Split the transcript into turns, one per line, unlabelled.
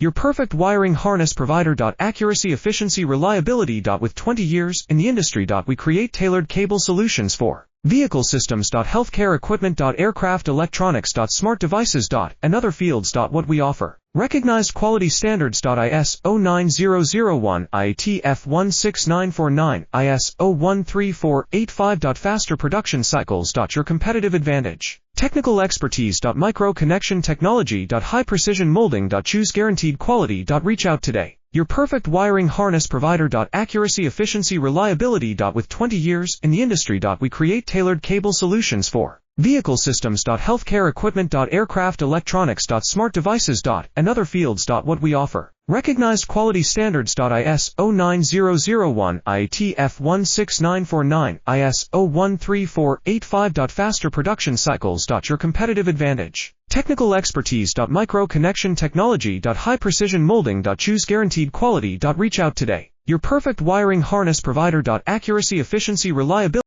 Your perfect wiring harness provider. Accuracy, efficiency, reliability. With 20 years in the industry. We create tailored cable solutions for vehicle systems. Healthcare equipment. Aircraft electronics. Smart devices. And other fields. What we offer. Recognized quality standards. ISO 9001, IATF 16949, ISO 13485. Faster production cycles. Your competitive advantage. Technical expertise. Micro connection technology. High precision molding. Choose guaranteed quality. Reach out today. Your perfect wiring harness provider. Accuracy, efficiency, reliability. With 20 years in the industry. We create tailored cable solutions for vehicle systems. Healthcare equipment. Aircraft electronics. Smart devices. And other fields. What we offer. Recognized quality standards. ISO 9001, IATF 16949, ISO 13485. Faster production cycles. Your competitive advantage. Technical expertise. Micro connection technology. High precision molding. Choose guaranteed quality. Reach out today. Your perfect wiring harness provider. Accuracy, efficiency, reliability.